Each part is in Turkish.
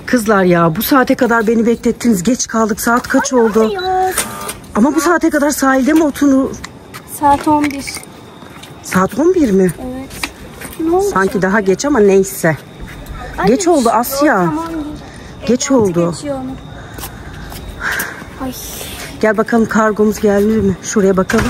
Kızlar ya, bu saate kadar beni beklettiniz. Geç kaldık. Saat kaç oldu? Hayır. Ama bu saate kadar sahilde mi oturur? Saat 11. Saat 11 mi? Evet. Ne oldu? Sanki daha geç ama neyse. Anne, Geç oldu Asya. Tamam. Geç oldu. Ay. Gel bakalım, kargomuz geldi mi? Şuraya bakalım.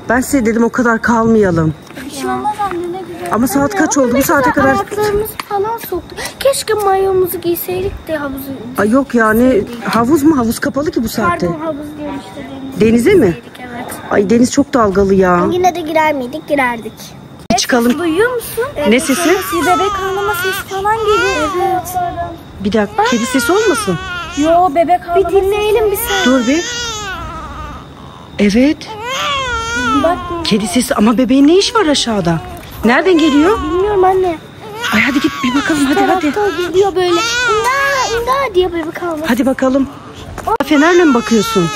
Ben size dedim o kadar kalmayalım. Bir şey olmaz anne, ne güzel. Ama saat kaç oldu? Bu saate kadar... Ayaklarımızı falan soktuk. Keşke mayomuzu giyseydik de havuzu... Ay yok yani, havuz mu? Havuz kapalı ki bu saatte. Pardon, havuz diyorum işte, Denize mi? Evet. Ay deniz çok dalgalı ya. Yine de girer miydik? Girerdik. Çıkalım. Duyuyor musun? Ne sesi? Bir bebek ağlama sesi falan geliyor. Evet. Bir dakika, kedi sesi olmasın? Yo, bebek ağlama. Bir dinleyelim bir saniye. Dur bir. Evet. Bak. Kedi sesi ama bebeğin ne iş var aşağıda? Nereden geliyor? Bilmiyorum anne. Ay hadi git bir bakalım, hadi hadi. Geliyor böyle. İmda diye bebek ağlama. Hadi bakalım. Fenerle mi bakıyorsun?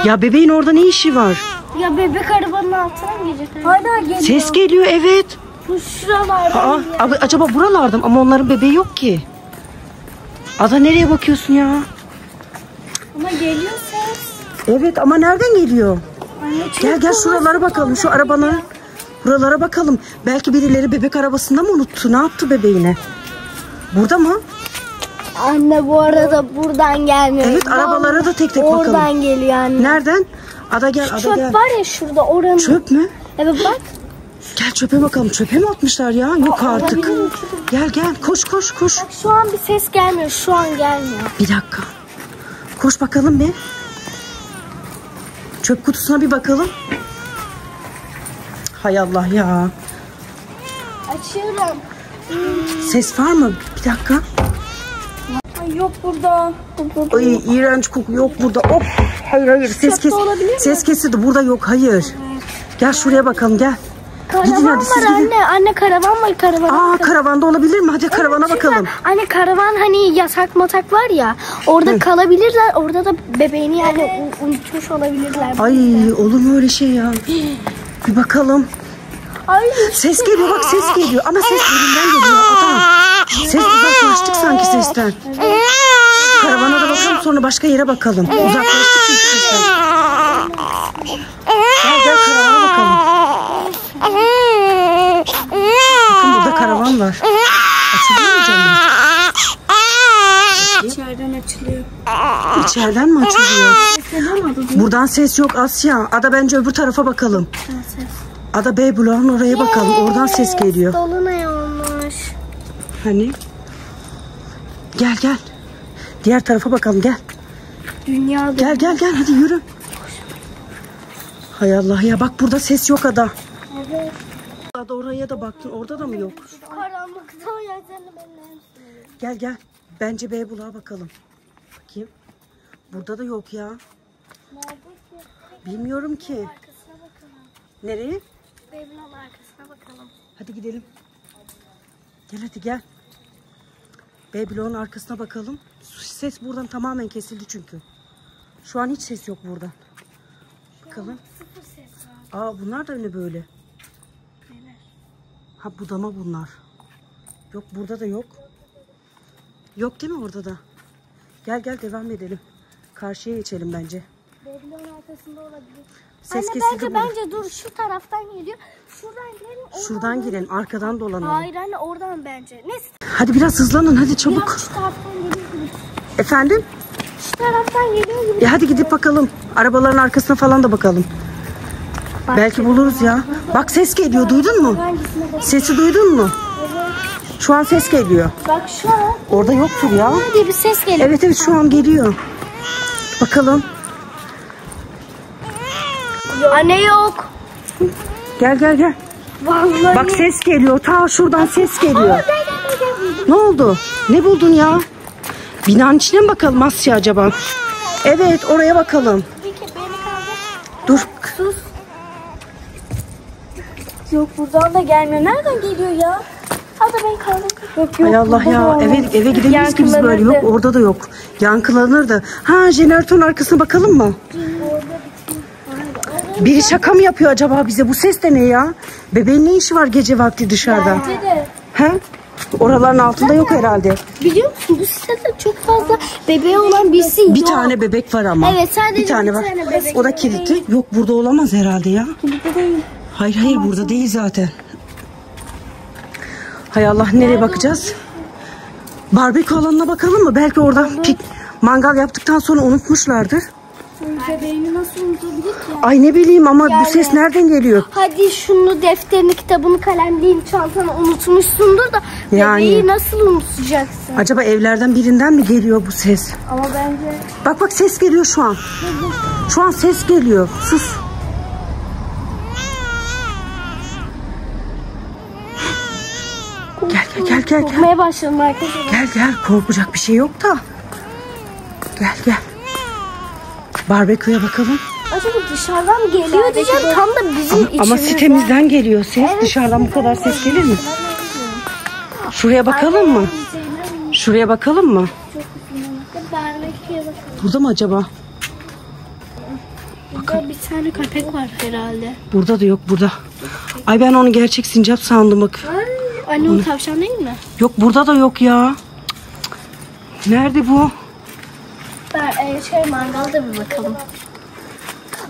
Ya bebeğin orada ne işi var? Ya bebek arabanın altına mı girecek? Hala geliyor. Ses geliyor, evet. Bu şuralarda. Acaba buralarda mı? Ama onların bebeği yok ki. Ada nereye bakıyorsun ya? Ama geliyor ses. Evet ama nereden geliyor? Anne, Gel şuralara bakalım, şu arabanın. Buralara bakalım. Belki birileri bebek arabasında mı unuttu? Ne yaptı bebeğine? Burada mı? Anne bu arada buradan gelmiyor. Evet, arabalara da tek tek bakalım. Oradan geliyor anne. Nereden? Ada gel, Ada Çöp gel. var ya şurada, oranın. Çöp mü? Evet bak. Gel çöpe bakalım. Çöpe mi atmışlar ya? Yok artık. Gel koş. Bak şu an bir ses gelmiyor. Şu an gelmiyor. Bir dakika. Koş bakalım bir. Çöp kutusuna bir bakalım. Hay Allah ya. Açıyorum. Ses var mı? Bir dakika. Ay yok burada. Ay iğrenç koku yok burada. Hop. Hayır. Ses kes. Ses kesildi. Burada yok. Hayır. Gel şuraya bakalım, gel. Karavan Gidin hadi, siz var gidin. anne. Anne karavan var, karavan. Karavanda olabilir mi? Hadi karavana bakalım. Anne karavan hani yasak matak var ya. Orada kalabilirler. Orada da bebeğini yani unutmuş olabilirler. Ay olur mu öyle şey ya? Bir bakalım. Ay. Ses geliyor, bak ses geliyor. Ama ses birinden geliyor. Tamam. Ses uzaklaştık sanki sesten. Karavana da bakalım, sonra başka yere bakalım. Uzaklaştık çünkü sesten. Gel karavana bakalım. Bakın burada karavan var. Açılıyor mu canım? İçeriden açılıyor. İçeriden mi açılıyor? Buradan ses yok Asya. Ada bence öbür tarafa bakalım. Ada B bloğun oraya bakalım. Oradan ses geliyor. Dolunay olmuş. Hani? Gel. Diğer tarafa bakalım, gel. Dünyada. Gel hadi yürü. Hay Allah ya, bak burada ses yok Ada. Evet. Ada oraya da baktın, orada da mı yok? Karanlıkta o yerden benimle. Gel. Bence B bloğa bakalım. Bakayım. Burada da yok ya. Nerede ki? Bilmiyorum ki. Arkasına bakalım. Nereye? Beyblin arkasına bakalım. Hadi gidelim. Gel. B bloğun arkasına bakalım. Ses buradan tamamen kesildi çünkü. Şu an hiç ses yok buradan. Bakalım. Sıfır ses var. Bunlar da ne böyle? Neler? Ha budama bunlar. Yok burada da yok. Yok değil mi orada da? Gel devam edelim. Karşıya geçelim bence. Beyblin arkasında olabilir. Ses Anne kesildi bence dur, şu taraftan geliyor. Şuradan girelim. Şuradan girelim, arkadan dolanalım. Hayır anne, oradan bence. Neyse. Hadi biraz hızlanın, hadi çabuk. Biraz şu taraftan geliyor gibi. Efendim? Şu taraftan geliyor gibi. Hadi gidip bakalım. Arabaların arkasına falan da bakalım. Belki buluruz ya. Bak ses geliyor, duydun mu? Sesi duydun mu? Şu an ses geliyor. Bak şu an. Orada yoktur ya. Diye bir ses geliyor. Evet şu an geliyor. Bakalım. Anne yok. Gel. Vallahi. Bak ses geliyor. Ta şuradan ses geliyor. Ne oldu? Ne buldun ya? Binanın içine mi bakalım Asya acaba? Evet oraya bakalım. Dur. Sus. Yok buradan da gelmiyor. Nereden geliyor ya? Hadi ben kaldım. Yok. Hay Allah ya. Eve gidemeyiz ki biz böyle. Yok orada da yok. Yankılanır da. Jeneratörün arkasına bakalım mı? Biri şaka mı yapıyor acaba bize? Bu ses de ne ya? Bebeğin ne işi var gece vakti dışarıda? Bence de. He? Oraların altında yok herhalde. Biliyor musun bu sitede çok fazla bebeği olan birisi yok. Bir tane bebek var ama. Evet, sadece bir tane var. bebek O da kilitli. Yok burada olamaz herhalde ya. Kilitli değil. Hayır burada değil zaten. Hay Allah, nereye bakacağız? Barbekü alanına bakalım mı? Belki orada mangal yaptıktan sonra unutmuşlardır. Bebeğini nasıl unutabilir ki? Ay ne bileyim ama Yani. bu ses nereden geliyor? Hadi şunu defterini, kitabını, kalemliğini, çantanı unutmuşsundur da Yani. bebeği nasıl unutacaksın? Acaba evlerden birinden mi geliyor bu ses? Ama bence... Bak ses geliyor şu an. Şu an ses geliyor. Sus. Gel. Korkmaya başladım arkadaşlar. Gel korkacak bir şey yok da. Gel. Barbeküye bakalım. Acaba dışarıdan mı geliyor diyeceğim, tam da bizim içimizden. Ama sitemizden geliyor ses. Evet, dışarıdan bu kadar ses gelir mi? Şuraya bakalım mı? Şuraya bakalım mı? Burada mı acaba? Burada bir tane köpek var herhalde. Burada da yok burada. Ay ben onu gerçek sincap sandım bak. Anne o tavşan değil mi? Yok burada da yok ya. Nerede bu? Mangalda bir bakalım.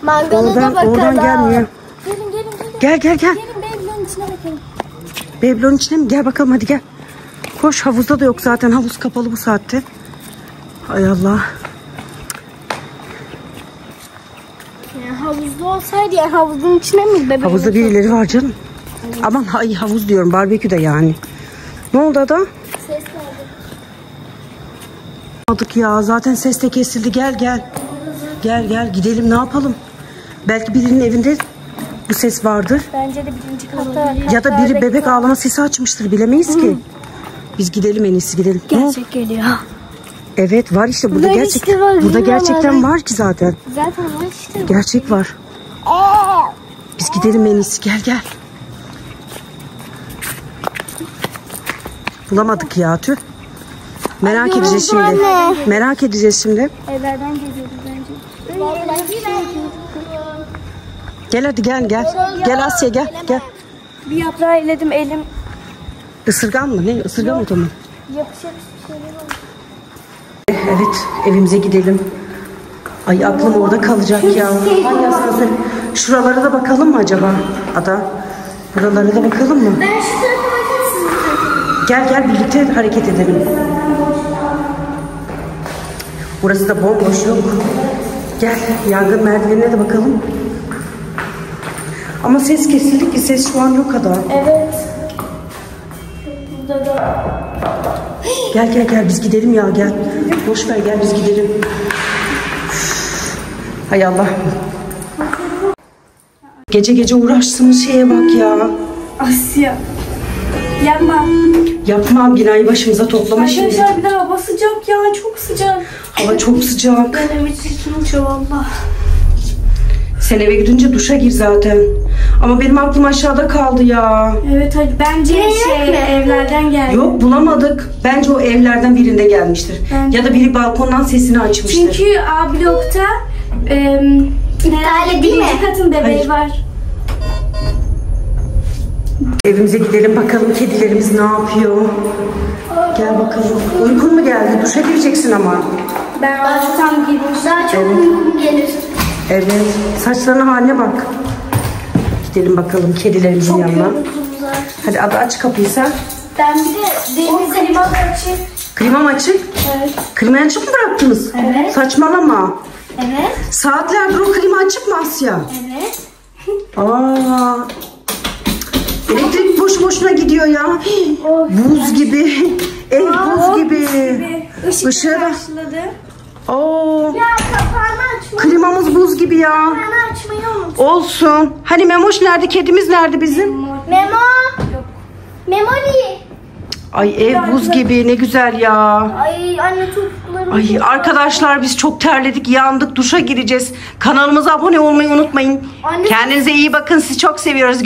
Mangala da bakalım. Oradan gelmiyor. Gelin. Gel. Gelin Beyblade'in içine bakalım. Beyblade'in içine mi? Gel bakalım hadi gel. Koş, havuzda da yok zaten. Havuz kapalı bu saatte. Hay Allah. Yani havuzda olsaydı ya havuzun içine mi bebeğin? Havuzda birileri var canım. Aman havuz diyorum, barbekü de yani. Ne oldu adam? Ses geldi. Aldık ya, zaten ses de kesildi. Gel. Gel gidelim, ne yapalım? Belki birinin evinde bu ses vardır. Bence de birinci katta. Ya da biri bebek ağlama sesi açmıştır, bilemeyiz ki. Biz gidelim, en iyisi gidelim. Gerçek geliyor. Evet var işte burada, Var gerçek. işte, var. Burada gerçekten var ki zaten. Zaten var işte. Gerçek var. Biz gidelim en iyisi, gel. Bulamadık ya, tüh. Merak edeceğiz şimdi. anne. Merak edeceğiz şimdi. Evlerden geliyordu bence. Gel hadi gel. Gel Asya gel. Bir yaprağı eledim elim. Isırgan mı? Ne? Isırgan mı tamam? Yapışık şeyler oldu. Evet, evimize gidelim. Ay aklım orada kalacak ya. Ay asansör. Şuralara da bakalım mı acaba? Ada. Buralara da bakalım mı? Ben şu tarafa bakayım. Gel birlikte hareket edelim. Burası da bomboş, yok. Gel yangın merdivenine de bakalım. Ama ses kesildi ki, ses şu an yok kadar. Evet. Burada da. Gel biz gidelim ya, gel. Boş ver, gel biz gidelim. Hay Allah. Gece uğraştığımız şeye bak ya. Asya. Yapma. Yapmam, binayı başımıza toplama şimdi. Arkadaşlar bir de hava sıcak ya, çok sıcak. Hava çok sıcak. Benim için valla. Sen eve gidince duşa gir zaten. Ama benim aklım aşağıda kaldı ya. Evet hadi bence evlerden geldi. Yok bulamadık. Bence o evlerden birinde gelmiştir. Bence. Ya da biri balkondan sesini açmıştır. Çünkü A blokta herhalde birinci katın bebeği Hayır. var. Evimize gidelim bakalım, kedilerimiz ne yapıyor. Gel bakalım. Uykun mu geldi? Duşa gireceksin ama. Ben tam girmiş. Daha çok Evet. uykum gelir. Evet. Saçlarının haline bak. Gidelim bakalım kedilerimizin yanına. Hadi aç kapıyı sen. Ben bir de deniz klima açık. Klima mı açık? Evet. Klimayı açık mı bıraktınız? Evet. Saçmalama. Evet. Saatlerdir o klima açık mı Asya? Evet. Aa. Elektrik boşuna gidiyor ya. Buz gibi. Ev buz gibi. Işığı da. Başladı. Oo. Ya kapağını açma. Klimamız buz gibi ya. Kapağını açmayı unut. Olsun. Hani Memoş nerede? Kedimiz nerede bizim? Memo. Memoli. Ay ev buz gibi, ne güzel ya. Ay anne çocuklarım. Ay arkadaşlar biz çok terledik, yandık, duşa gireceğiz. Kanalımıza abone olmayı unutmayın. Anne- Kendinize iyi bakın, sizi çok seviyoruz.